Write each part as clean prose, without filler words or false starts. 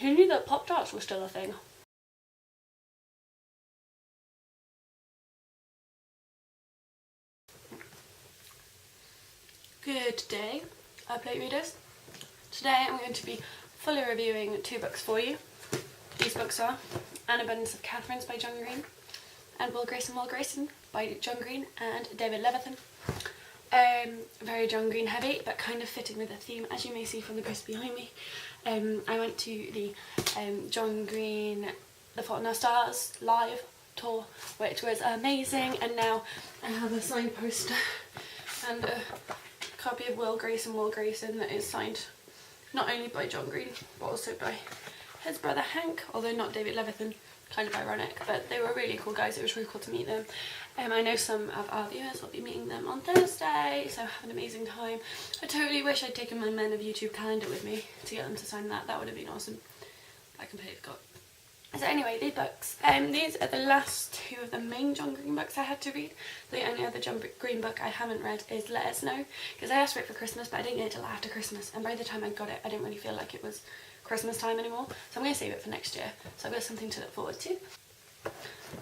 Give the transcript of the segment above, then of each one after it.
Who knew that Pop-Tarts were still a thing? Good day, plate readers. Today I'm going to be fully reviewing 2 books for you. These books are An Abundance of Catherines by John Green and Will Grayson by John Green and David Levithan. Very John Green heavy, but kind of fitting with the theme, as you may see from the post behind me. I went to the John Green The Fault in Our Stars live tour, which was amazing, and now I have a signed poster and a copy of Will Grayson that is signed not only by John Green but also by his brother Hank, although not David Levithan. Kind of ironic, but they were really cool guys. It was really cool to meet them. I know some of our viewers will be meeting them on Thursday, so have an amazing time. I totally wish I'd taken my Men of YouTube calendar with me to get them to sign that. That would have been awesome. I completely forgot. So anyway, these books. These are the last 2 of the main John Green books I had to read. The only other John Green book I haven't read is Let Us Know, because I asked for it for Christmas, but I didn't get it till after Christmas, and by the time I got it, I didn't really feel like it was Christmas time anymore, so I'm going to save it for next year, so I've got something to look forward to.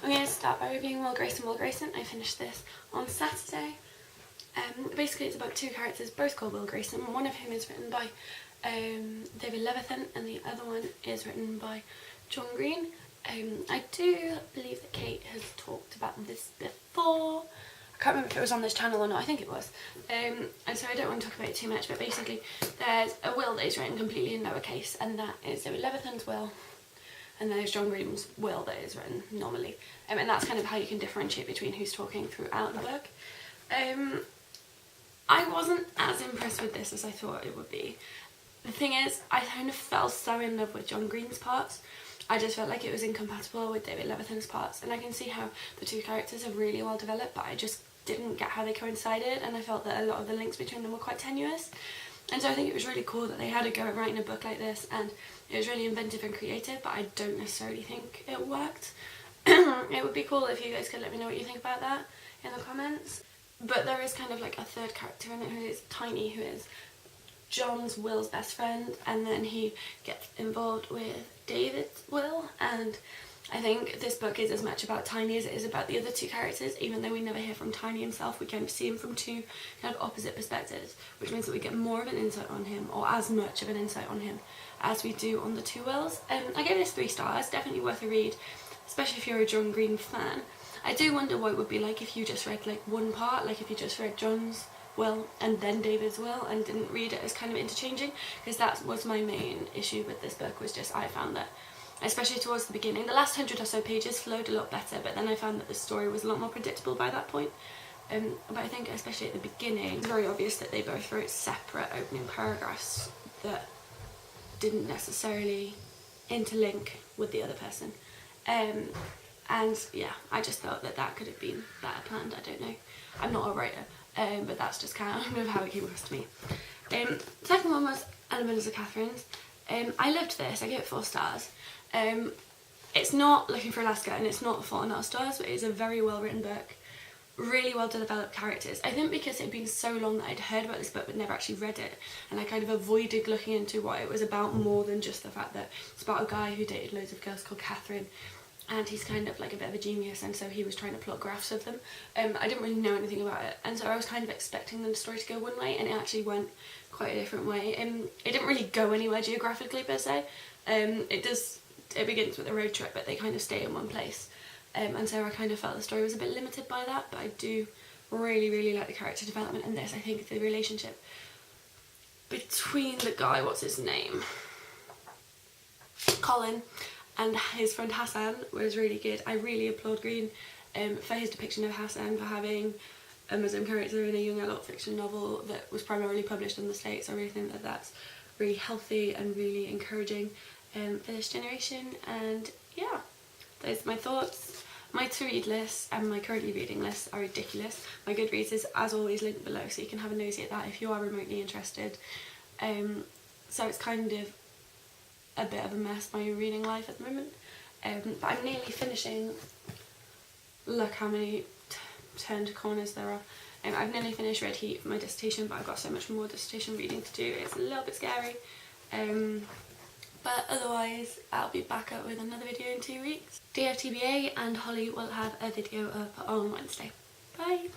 I'm going to start by reviewing Will Grayson. I finished this on Saturday. Basically it's about 2 characters, both called Will Grayson, one of whom is written by David Levithan and the other one is written by John Green. I do believe that Kate has talked about this before. I can't remember if it was on this channel or not. I think it was. And so I don't want to talk about it too much, but basically there's a will that is written completely in lowercase, and that is David Levithan's will, and there's John Green's will that is written normally. And that's kind of how you can differentiate between who's talking throughout the book. I wasn't as impressed with this as I thought it would be. The thing is, I kind of fell so in love with John Green's parts. I just felt like it was incompatible with David Levithan's parts, and I can see how the 2 characters are really well developed, but I just didn't get how they coincided, and I felt that a lot of the links between them were quite tenuous. And so I think it was really cool that they had a go at writing a book like this, and it was really inventive and creative, but I don't necessarily think it worked. It would be cool if you guys could let me know what you think about that in the comments. But there is kind of like a 3rd character in it who is Tiny, who is John's Will's best friend, and then he gets involved with David's Will, and I think this book is as much about Tiny as it is about the other 2 characters. Even though we never hear from Tiny himself, we kind of see him from 2 kind of opposite perspectives, which means that we get more of an insight on him, or as much of an insight on him as we do on the 2 Wills. I gave this 3 stars, definitely worth a read, especially if you're a John Green fan. I do wonder what it would be like if you just read like one part, like if you just read John's Will and then David's Will and didn't read it as kind of interchanging, because that was my main issue with this book. Was just I found that, especially towards the beginning, the last 100 or so pages flowed a lot better, but then I found that the story was a lot more predictable by that point. But I think especially at the beginning, it's very obvious that they both wrote separate opening paragraphs that didn't necessarily interlink with the other person. And yeah, I just felt that that could have been better planned. I don't know. I'm not a writer, but that's just kind of how it came across to me. Second one was An Abundance of Catherines. I loved this. I gave it 4 stars. It's not Looking for Alaska and it's not The Fault in Our Stars, but it's a very well written book. Really well developed characters. I think because it had been so long that I'd heard about this book but never actually read it, and I kind of avoided looking into what it was about more than just the fact that it's about a guy who dated loads of girls called Catherine, and he's kind of like a bit of a genius, and so he was trying to plot graphs of them. I didn't really know anything about it, and so I was kind of expecting the story to go one way, and it actually went quite a different way. It didn't really go anywhere geographically per se. It begins with a road trip, but they kind of stay in one place. And so I kind of felt the story was a bit limited by that, but I do really like the character development in this. I think the relationship between the guy, what's his name? Colin, and his friend Hassan was really good. I really applaud Green for his depiction of Hassan, for having a Muslim character in a young adult fiction novel that was primarily published in the States. I really think that that's really healthy and really encouraging for this generation. And yeah, those are my thoughts. My to-read list and my currently reading list are ridiculous. My Goodreads is as always linked below, so you can have a nosy at that if you are remotely interested. So it's kind of a bit of a mess, my reading life at the moment. But I'm nearly finishing. Look how many turned corners there are. I've nearly finished Red Heat for my dissertation, but I've got so much more dissertation reading to do. It's a little bit scary. But otherwise, I'll be back up with another video in 2 weeks. DFTBA and Holly will have a video up on Wednesday. Bye!